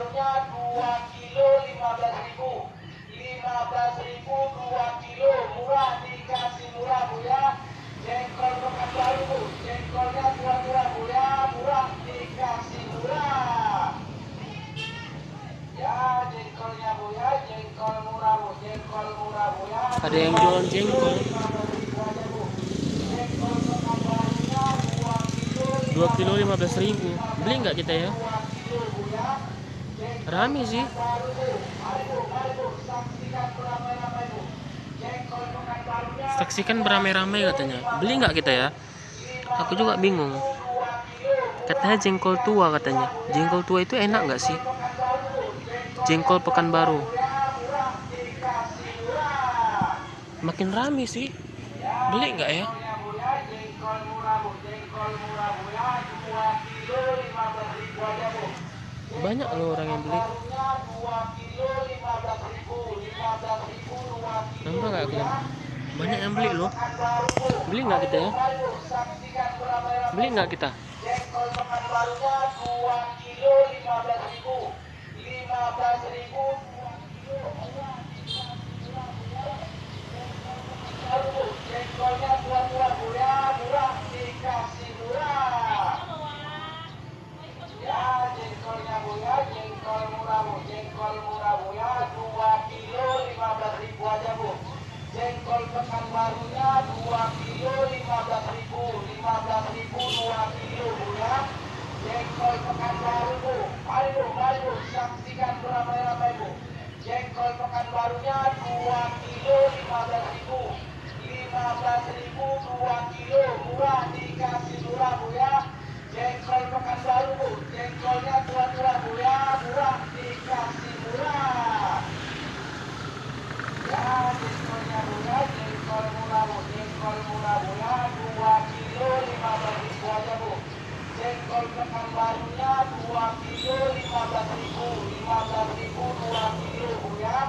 barunya 2 kilo 15.000. 15.000 2 kilo, murah, dikasih murah Bu ya. Jengkol Pekanbaru Bu, jengkolnya tua-tua Bu ya, murah, dikasih murah. Ya, jengkolnya Bu ya, jengkol murah Bu, jengkol murah Bu ya. Ada yang jualan jengkol. 15.000 aja Bu. Jengkol Pekanbarunya 2 kilo 2 kilo 15.000. 15.000. Beli nggak kita ya? 2 kilo Bu ya. Rame sih. Pekanbaru Bu. Mari Bu, saksikan beramai-ramai Bu. Jengkol Pekanbarunya Saksikan beramai-ramai katanya. Beli nggak kita ya? Aku juga bingung. Katanya jengkol tua katanya. Jengkol tua itu enak nggak sih? Jengkol Pekanbaru. Makin rame sih. Beli nggak ya? Jengkol murah Bu, jengkol murah Bu ya, 2 kilo 15.000 aja Bu. Banyak loh orang yang beli. Barunya 2 kilo 15.000, 15.000 2 kilo Nampak nggak Bu kalian? ya. Banyak yang beli loh. Pekanbaru Bu. Beli nggak kita ya? Mari Bu, saksikan beramai-ramai Beli Bu. nggak kita? Jengkol Pekanbarunya 2 kilo 15.000. 15.000 2 kilo. Baru Bu, jengkolnya tua-tua Bu ya, murah, dikasih murah. Ya, jengkolnya Bu ya, jengkol murah Bu, jengkol murah Bu ya, 2 kilo 15.000 aja Bu. Jengkol Pekanbarunya 2 kilo 15.000, 15.000 2 kilo Bu ya. Jengkol Pekanbaru Bu, mari Bu, saksikan beramai-ramai Bu. Jengkol Pekanbarunya 2 kilo 15.000, 15.000 2 kilo, murah, dikasih murah Bu ya. Jengkol Pekanbaru Bu, jengkolnya tua-tua Bu ya, murah, dikasih murah. Ya, jengkolnya Bu ya, jengkol murah Bu, jengkol murah Bu ya, 2 kilo 15.000 aja Bu. Jengkol Pekanbarunya 2 kilo 15.000, 15.000 2 kilo Bu ya.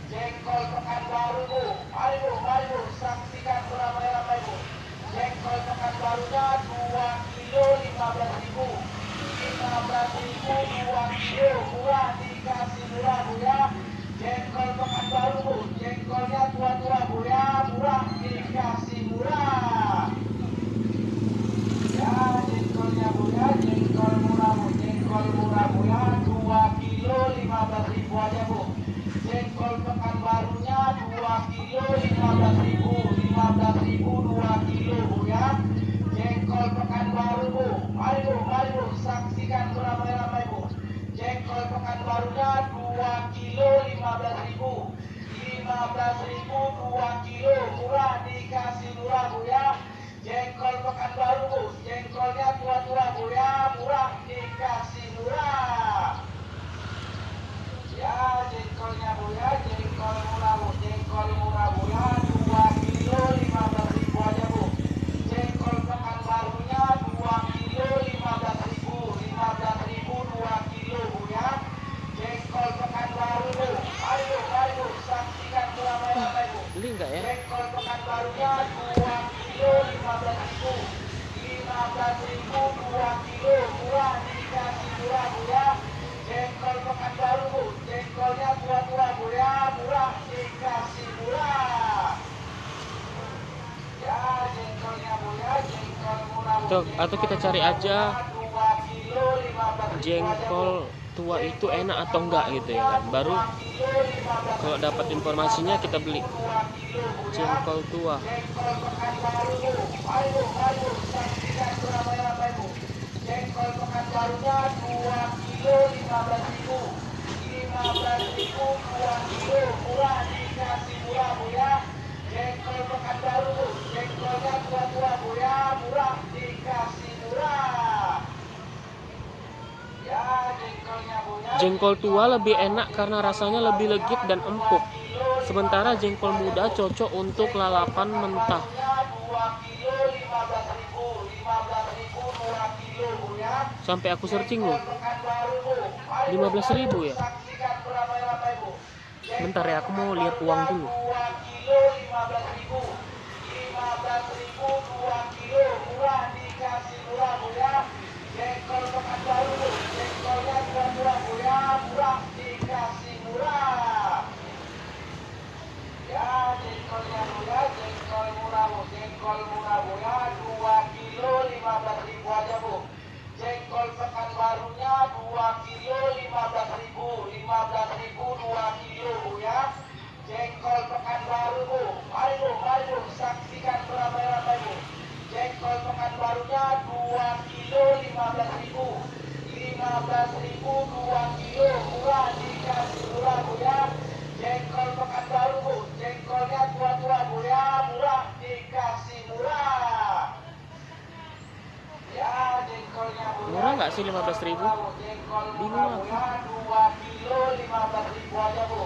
Jengkol Pekanbaru Bu, mari Bu, saksikan beramai-ramai Bu. Jengkol Pekanbarunya 2 kilo 15.000, 15.000 2 kilo, murah, dikasih murah Bu ya. Jengkol Pekanbaru Bu, jengkolnya tua-tua Bu ya, murah, dikasih murah. Ya, jengkolnya Bu ya, jengkol murah Bu, jengkol murah Bu ya, 2 kilo 15.000 aja Bu. Jengkol Pekanbarunya 2 kilo 15.000, 15.000 2 kilo Bu ya. Jengkol Pekanbaru Bu, mari Bu, saksikan beramai-ramai Bu. Jengkol Pekanbarunya 2 kilo 15.000, 15.000 2 kilo, murah, dikasih murah Bu ya. Jengkol Pekanbaru Bu, jengkolnya tua-tua Bu ya, murah, dikasih murah. Ya, jengkolnya Bu ya, jengkol murah Bu, jengkol murah Bu ya, 2 kilo 15.000 aja Bu. Jengkol Pekanbarunya 2 kilo 15.000, 15.000 2 kilo Bu ya. Jengkol Pekanbaru Bu, mari Bu, saksikan beramai-ramai Bu. Beli nggak ya? Jengkol Pekanbarunya 2 kilo 15.000, 15.000 2 kilo, murah, dikasih murah Bu ya. Jengkol Pekanbaru Bu, jengkolnya tua-tua Bu ya, murah, dikasih murah. Ya, jengkolnya Bu ya, jengkol murah Bu, Atau kita cari aja 2 kilo 15.000 aja Bu. jengkol tua itu enak atau enggak gitu ya kan. Baru kalau dapat informasinya kita beli jengkol tua. Jengkol Pekanbaru Bu, mari Bu, saksikan beramai-ramai Bu. Jengkol Pekanbarunya 2 kilo 15.000, 15.000 2 kilo, murah, dikasih murah Bu ya. Jengkol Pekanbaru Bu, jengkolnya tua-tua Bu ya, murah, dikasih murah. Ya, jengkolnya Bu ya. Jengkol tua lebih enak karena rasanya lebih legit dan empuk. Sementara jengkol muda cocok untuk lalapan mentah. 2 kilo 15.000, 15.000 2 kilo Bu ya. Sampai aku searching loh. Pekanbaru Bu, mari 15.000 ya. saksikan beramai-ramai Bu. Bentar ya, aku mau lihat uang dulu. 2 kilo 15.000, 15.000 2 kilo, murah, dikasih murah Bu ya. Jengkol Pekanbaru Bu, jengkolnya tua-tua Bu ya, murah. dikasih 15.000. Jengkol Bingung aku. Murah 2 kilo 15.000 aja Bu.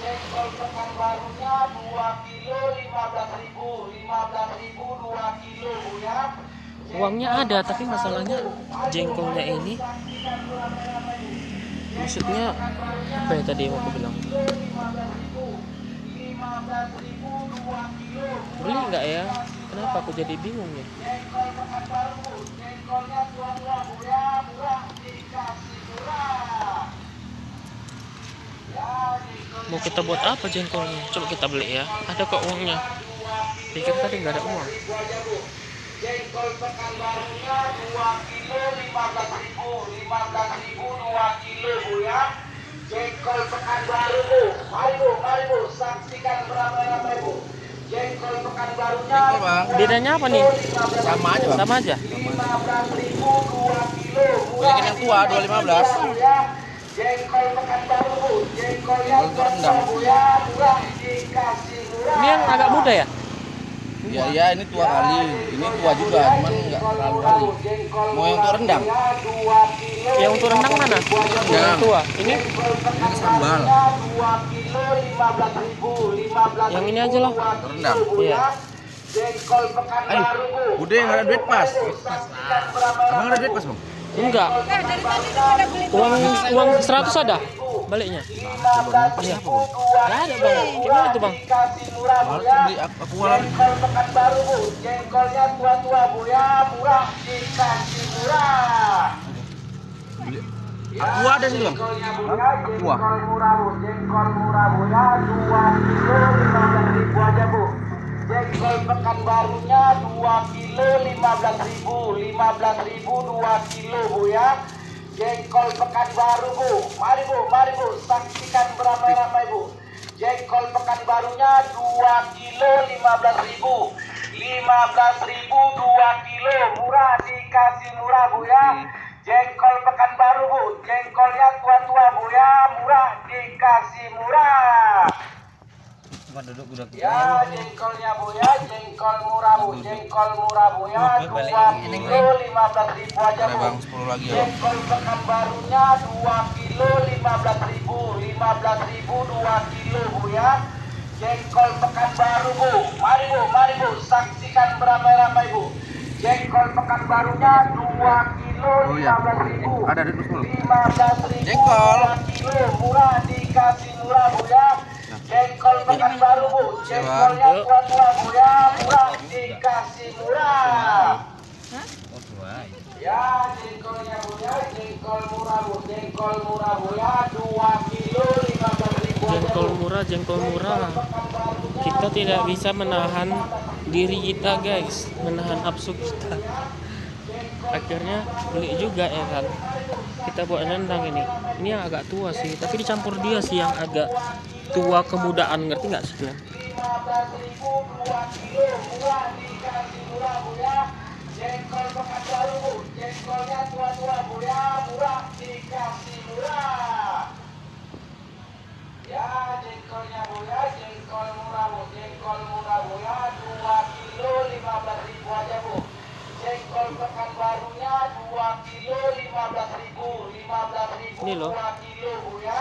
Jengkol Pekanbarunya 2 kilo 15.000. 15.000 2 kilo Bu ya. Uangnya ada, tapi masalahnya jengkolnya ini, maksudnya apa ya tadi yang aku bilang? Beli nggak ya? Kenapa aku jadi bingung ya? Mau kita buat apa jengkolnya? Coba kita beli ya. Ada kok uangnya. Pikir tadi nggak ada uang. Jengkol Pekanbarunya 2 kilo 15.000. 15.000 2 kilo Bu ya. Jengkol Pekanbaru Bu. Mari Bu, saksikan beramai-ramai Bu. Jengkol Pekanbarunya. Bedanya apa nih? Sama aja Bang. Sama aja. 15.000 2 kilo. Beliin yang tua 215. Jengkol Pekanbaru Bu. Jengkolnya Jengkol rendang. Bu ya. Murah dikasih murah. Ini yang agak muda ya? Ya ini tua kali. Ini tua juga, cuman nggak terlalu kali. Mau yang tua rendang? Yang untuk rendang mana? Yang tua. Ini Ini sambal. yang ini aja lah. Rendang. Iya. Ayo, Bude yang ada duit pas. Abang ada duit pas Bang? Enggak. Uang 100 ada baliknya. Iya. Nggak ada bang. Gimana tuh bang? Malah beli aku malah. Jengkol Pekanbaru Bu. Jengkolnya tua-tua Bu ya. Murah dikasih murah. Beli. Aku ada sih Bang. Aqua. Jengkol murah Bu. Jengkol murah Bu ya. 2 kilo 15.000 aja Bu. Jengkol Pekanbarunya 2 kilo 15.000. 15.000 2 kilo Bu ya. Jengkol Pekanbaru Bu. Mari Bu, saksikan beramai-ramai Bu. Jengkol Pekanbarunya 2 kilo 15.000. 15.000 2 kilo. Murah dikasih murah Bu ya. Jengkol Pekanbaru Bu. Jengkolnya tua-tua Bu ya. Murah dikasih murah. Duduk udah. Ya jengkolnya Bu ya. Jengkol murah Bu. Jengkol murah Bu ya. 2 kilo 15.000 aja Ada Bu. Bang 10 lagi ya. Jengkol Pekanbarunya 2 kilo 15.000. 15.000 2 kilo Bu ya. Jengkol Pekanbaru Bu. Mari Bu, saksikan beramai-ramai Bu. Jengkol Pekanbarunya 2 kilo Oh iya. 15.000. Ada duit 10. 15.000 Jengkol. 2 kilo. Murah dikasih murah Bu ya. Jengkol Pekanbaru Bu. Jengkolnya tua-tua Bu ya. Murah dikasih murah. Ya jengkolnya Bu ya. Jengkol murah Bu. Jengkol murah Bu ya. 2 kilo 15.000 aja Jengkol Bu. murah, jengkol murah. Kita tidak bisa menahan diri kita guys, menahan nafsu kita. Akhirnya beli juga ya kan. Kita buat rendang ini. Ini yang agak tua sih, tapi dicampur dia sih yang agak tua kemudaan, ngerti nggak sih kalian? 15.000 2 kilo. Murah dikasih murah Bu ya. Jengkol Pekanbaru Bu. Jengkolnya tua-tua Bu ya. Murah dikasih murah. Ya jengkolnya Bu ya. Jengkol murah Bu. Jengkol murah Bu ya. 2 kilo 15.000 aja Bu. Jengkol Pekanbarunya 2 kilo 15.000. 15.000 Ini loh. 2 kilo Bu ya.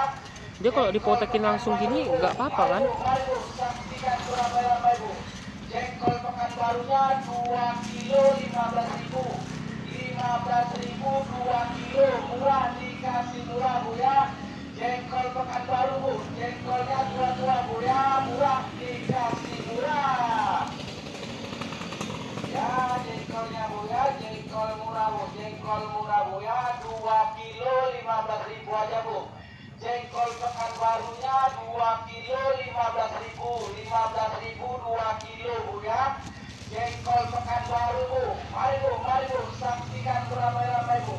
Dia kalau dipotekin langsung gini nggak apa-apa kan? Mari Bu, saksikan beramai-ramai Bu. Jengkol Pekanbarunya 2 kilo 15.000. 15.000 2 kilo. Murah dikasih murah Bu ya. Jengkol Pekanbaru Bu. Jengkolnya tua-tua Bu ya. Murah dikasih murah. Ya jengkolnya Bu ya. Jengkol murah Bu. Jengkol murah Bu ya. 2 kilo 15.000 aja Bu. Jengkol Pekanbarunya 2 kilo 15.000. 15.000 2 kilo Bu ya. Jengkol Pekanbaru Bu. Mari Bu, saksikan beramai-ramai Bu.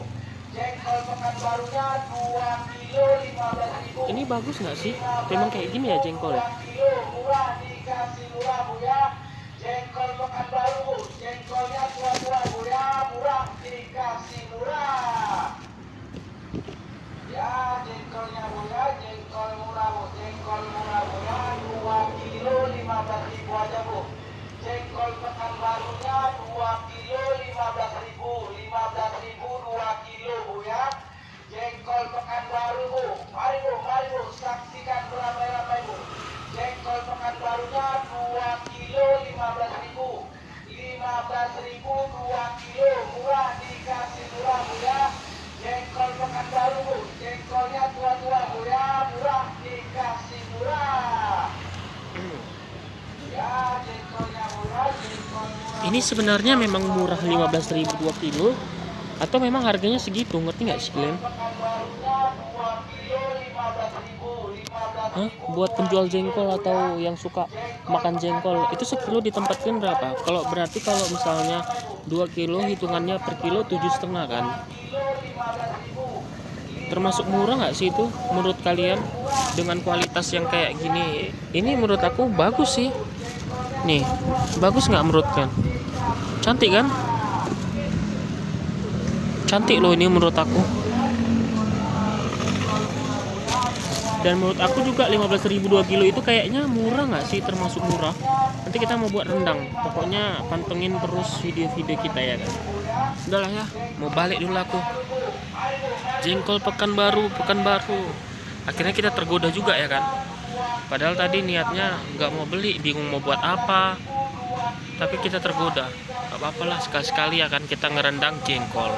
Jengkol Pekanbarunya 2 kilo 15.000. Ini bagus nggak sih? Memang kayak gini ya jengkol ya? 2 kilo. Murah dikasih murah Bu ya. Jengkol Pekanbaru Bu. Jengkolnya tua-tua Bu ya. Murah dikasih murah. Ya jengkolnya Bu ya. Jengkol murah Bu. Jengkol murah Bu ya. 2 kilo 15.000 aja Bu. Jengkol Pekanbarunya 2 kilo 15.000. 15.000 2 kilo Bu ya. ini sebenarnya memang murah 15.000 2 kilo atau memang harganya segitu, ngerti nggak sih kalian? Hah? Buat penjual jengkol atau yang suka makan jengkol itu sekilo ditempatkan berapa? Kalau berarti kalau misalnya 2 kilo hitungannya per kilo 7,5 kan? Termasuk murah nggak sih itu menurut kalian dengan kualitas yang kayak gini? Ini menurut aku bagus sih. Nih, bagus nggak menurut kalian? Cantik kan? Cantik loh ini menurut aku. Dan menurut aku juga 15.000 2 kilo itu kayaknya murah nggak sih, termasuk murah. Nanti kita mau buat rendang, pokoknya pantengin terus video-video kita ya kan. Udahlah ya, mau balik dulu aku. Jengkol Pekanbaru. Akhirnya kita tergoda juga ya kan. Padahal tadi niatnya nggak mau beli, bingung mau buat apa. Tapi kita tergoda. Gak apa-apa lah, sekali-sekali ya kan kita ngerendang jengkol.